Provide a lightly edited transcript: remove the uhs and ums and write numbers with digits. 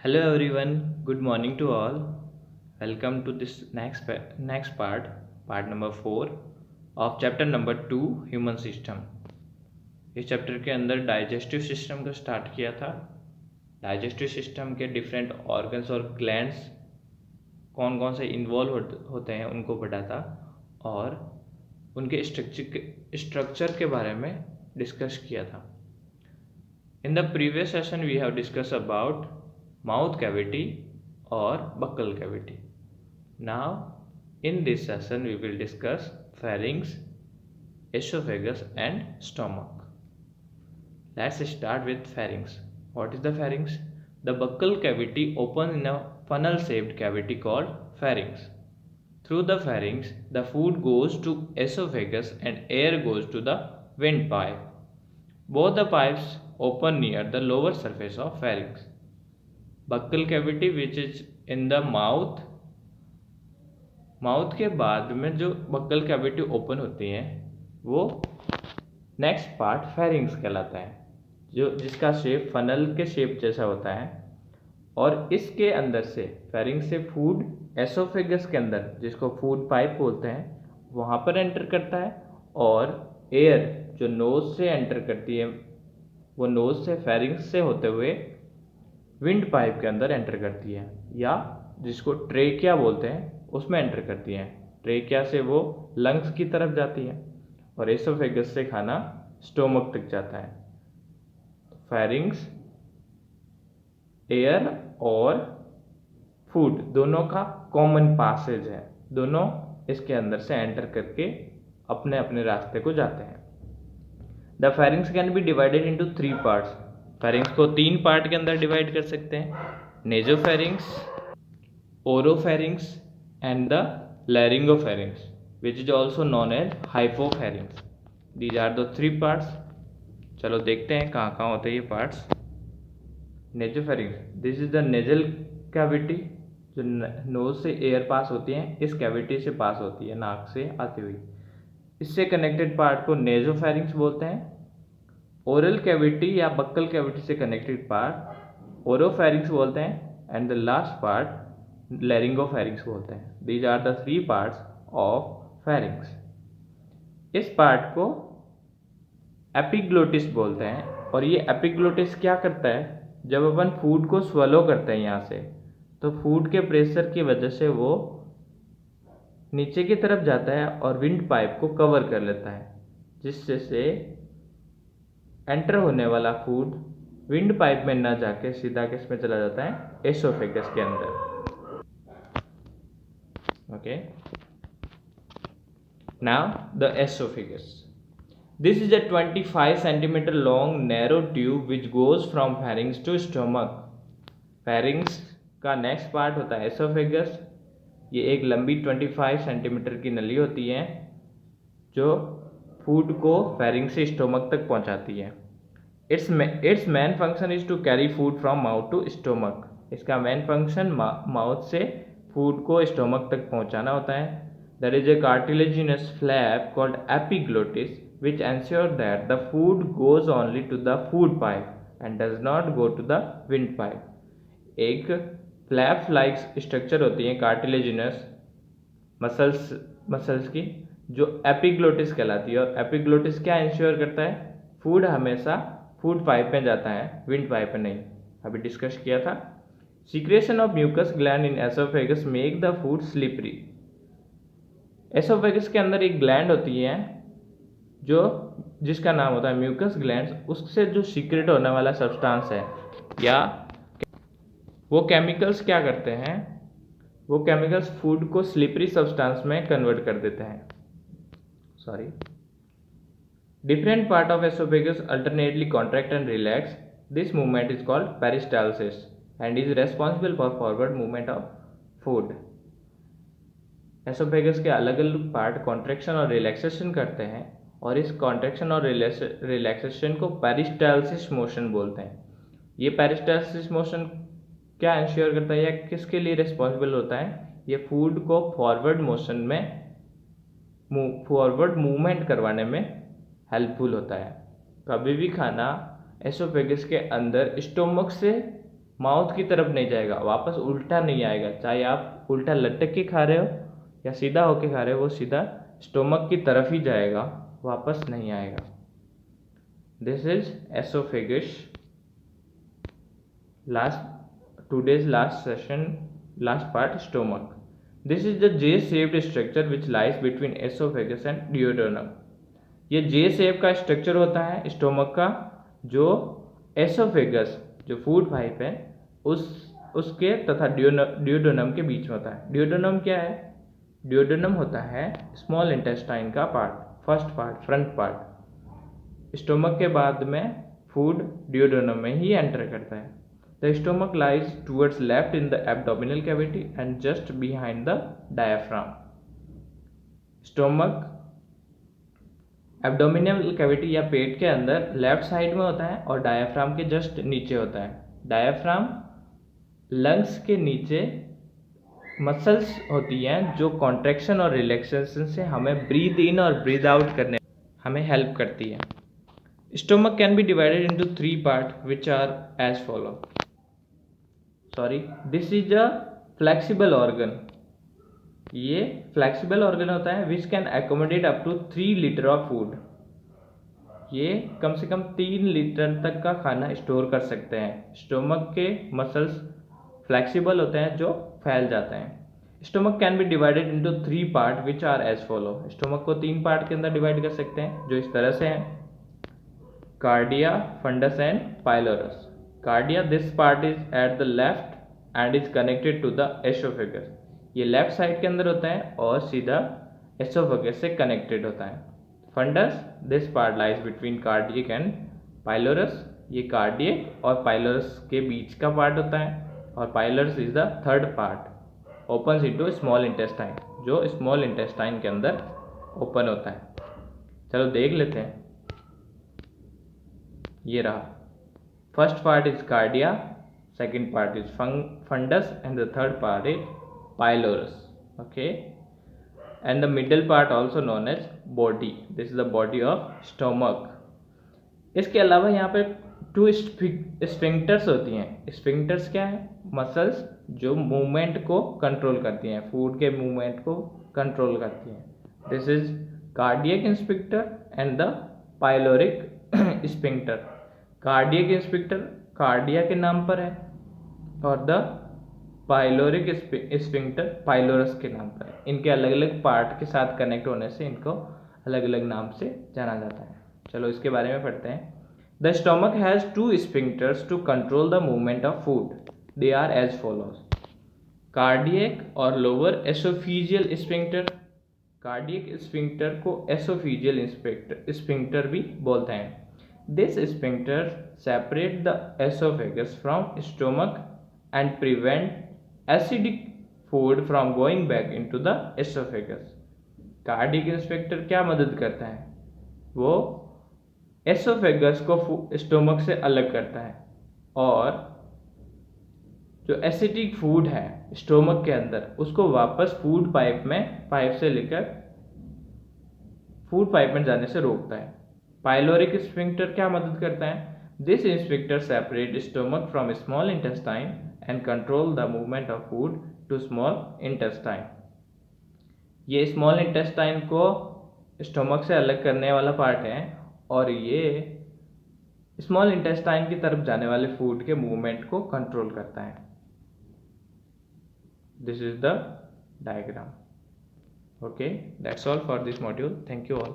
Hello everyone, good morning to all. Welcome to this next part number 4 of chapter number 2 Human System. इस chapter के अंदर digestive system का start किया था। Digestive system के different organs और glands कौन कौन से इन्वॉल्व होते हैं उनको पढ़ा था और उनके स्ट्रक्चर के बारे में डिस्कस किया था। In the previous session we have discussed about mouth cavity or buccal cavity. Now in this session we will discuss pharynx, esophagus and stomach. Let's start with pharynx. What is the pharynx? The buccal cavity opens in a funnel shaped cavity called pharynx. Through the pharynx the food goes to esophagus and air goes to the windpipe. Both the pipes open near the lower surface of pharynx. Buccal cavity which is in the mouth के बाद में जो buccal cavity open होती है वो next part pharynx कहलाता है, जो जिसका शेप फनल के शेप जैसा होता है और इसके अंदर से फेरिंग्स से फूड एसोफेगस के अंदर, जिसको फूड पाइप बोलते हैं, वहाँ पर एंटर करता है और एयर जो नोज से एंटर करती है वो नोज से फेरिंग्स से होते हुए विंड पाइप के अंदर एंटर करती है या जिसको ट्रेकिया बोलते हैं उसमें एंटर करती है। ट्रेकिया से वो लंग्स की तरफ जाती है और एसोफेगस से खाना स्टोमक तक जाता है। फेरिंग्स एयर और फूड दोनों का कॉमन पासेज है, दोनों इसके अंदर से एंटर करके अपने अपने रास्ते को जाते हैं। The pharynx can be divided into 3 parts. Pharynx को 3 पार्ट के अंदर डिवाइड कर सकते हैं, nasopharynx, oropharynx and the laryngopharynx which is also known as hypopharynx. These are the 3 parts. चलो देखते हैं कहाँ कहाँ होते हैं ये parts. Nasopharynx, this is the nasal cavity, जो नोज से एयर पास होती है इस कैविटी से पास होती है, नाक से आती हुई। इससे कनेक्टेड पार्ट को नेजोफेरिंग्स बोलते हैं। ओरल कैविटी या बक्कल कैविटी से कनेक्टेड पार्ट ओरोफेरिंग्स बोलते हैं and the last part laryngopharynx बोलते हैं। These are the 3 parts of pharynx. इस पार्ट को एपिग्लोटिस बोलते हैं और ये एपिग्लोटिस क्या करता है, जब अपन फूड को स्वेलो करते हैं यहाँ से, तो फूड के प्रेशर की वजह से वो नीचे की तरफ जाता है और विंड पाइप को कवर कर लेता है, जिससे से एंटर होने वाला फूड विंड पाइप में ना जाके सीधा किस में चला जाता है, एसोफेगस के अंदर। Okay, now the oesophagus. This is a 25 centimetre long narrow tube which goes from pharynx to stomach. Pharynx का नेक्स्ट पार्ट होता है एसोफेगस। ये एक लंबी 25 सेंटीमीटर की नली होती है जो फूड को फेरिंग से स्टोमक तक पहुंचाती है। Its main function is to carry food from mouth to stomach. इसका मैन फंक्शन माउथ से फूड को स्टोमक तक पहुंचाना होता है। That is a cartilaginous flap called epiglottis which ensure that the food goes only to the food pipe and does not go to the windpipe. एक flap like structure होती है cartilaginous muscles की, जो epiglottis कहलाती है। और epiglottis क्या ensure करता है, फूड हमेशा फूड पाइप में जाता है, विंड पाइप में नहीं। अभी डिस्कस किया था। Secretion of mucus gland in oesophagus make the food slippery. Oesophagus के अंदर एक ग्लैंड होती है जिसका नाम होता है म्यूकस ग्लैंड्स। उससे जो सीक्रेट होने वाला सब्सटेंस है या वो केमिकल्स क्या करते हैं, वो केमिकल्स फूड को स्लिपरी सब्सटेंस में कन्वर्ट कर देते हैं। Different part of oesophagus alternately contract and relax. This movement is called peristalsis and is responsible for forward movement of food. Oesophagus के अलग अलग पार्ट कॉन्ट्रैक्शन और रिलैक्सेशन करते हैं और इस कॉन्ट्रैक्शन और रिलैक्सेशन को पेरिस्टालसिस मोशन बोलते हैं। ये पेरिस्टालसिस मोशन क्या इंश्योर करता है या किसके लिए रिस्पॉन्सिबल होता है, ये फूड को फॉरवर्ड मूवमेंट करवाने में हेल्पफुल होता है। कभी भी खाना एसोफेगस के अंदर स्टोमक से माउथ की तरफ नहीं जाएगा, वापस उल्टा नहीं आएगा। चाहे आप उल्टा लटक के खा रहे हो या सीधा होके खा रहे हो, वो सीधा स्टोमक की तरफ ही जाएगा, वापस नहीं आएगा। This is oesophagus. Today's last session, last part, stomach. This is the J-shaped structure which lies between esophagus and duodenum. ये J शेप का स्ट्रक्चर होता है स्टोमक का, जो एसोफेगस जो फूड पाइप है उसके तथा डियोडेनम के बीच में होता है। डियोडेनम क्या है? डियोडेनम होता है स्मॉल इंटेस्टाइन का part, first part, front part. Stomach के बाद में फूड डियोडेनम में ही एंटर करता है। The stomach lies towards left in the abdominal cavity and just behind the diaphragm. Stomach abdominal cavity या पेट के अंदर लेफ्ट साइड में होता है और डायाफ्राम के जस्ट नीचे होता है। डायाफ्राम लंग्स के नीचे मसल्स होती हैं जो कॉन्ट्रैक्शन और रिलैक्सेशन से हमें ब्रीद इन और ब्रीद आउट करने हमें हेल्प करती है। Stomach can be divided into 3 part which are as follow. This is a flexible organ. ये फ्लेक्सिबल ऑर्गन होता है which can accommodate up to 3 litre of food. ये कम से कम 3 लीटर तक का खाना स्टोर कर सकते हैं। स्टोमक के मसल्स फ्लेक्सिबल होते हैं जो फैल जाते हैं। Stomach can be divided into 3 part which are as follow. Stomach को 3 पार्ट के अंदर डिवाइड कर सकते हैं जो इस तरह से हैं: cardia, fundus and pylorus. Cardia, this part is at the left end is connected to the oesophagus. ये लेफ्ट साइड के अंदर होता है और सीधा एसोफेगस से कनेक्टेड होता है। Fundus, this part lies between cardiac and pylorus. ये कार्डियक और पाइलोरस के बीच का पार्ट होता है और pylorus is the third part, opens into small intestine, जो स्मॉल इंटेस्टाइन के अंदर ओपन होता है। चलो देख लेते हैं। ये रहा, first part is cardia, second part is fundus, and the third part is pylorus. Okay, and the middle part also known as body. This is the body of stomach. इसके अलावा यहाँ पे 2 स्फिंक्टर्स होती हैं। स्फिंक्टर्स क्या है? Muscles जो movement को कंट्रोल करती हैं, फूड के मूवमेंट को कंट्रोल करती हैं। This is cardiac sphincter and the pyloric sphincter. Cardiac sphincter cardia के नाम पर है और द पाइलोरिक स्फिंक्टर पाइलोरस के नाम पर है। इनके अलग अलग पार्ट के साथ कनेक्ट होने से इनको अलग अलग नाम से जाना जाता है। चलो इसके बारे में पढ़ते हैं। The stomach has 2 sphincters to control the movement of food. They are as follows: cardiac और lower oesophageal sphincter. Cardiac sphincter को एसोफिजियल स्फिंक्टर भी बोलते हैं। This sphincter separate the esophagus from stomach and prevent acidic food from going back into the esophagus. Cardiac sphincter क्या मदद करता है? वो एसोफेगस को स्टोमक से अलग करता है और जो एसिडिक फूड है स्टोमक के अंदर उसको वापस फूड पाइप से लेकर फूड पाइप में जाने से रोकता है। पाइलोरिक स्फिंक्टर क्या मदद करता है? This sphincter separate stomach from small intestine and control the movement of food to small intestine. ये स्मॉल इंटेस्टाइन को स्टोमक से अलग करने वाला पार्ट है और ये स्मॉल इंटेस्टाइन की तरफ जाने वाले फूड के मूवमेंट को कंट्रोल करता है। This is the diagram. Okay, that's all for this module. Thank you all.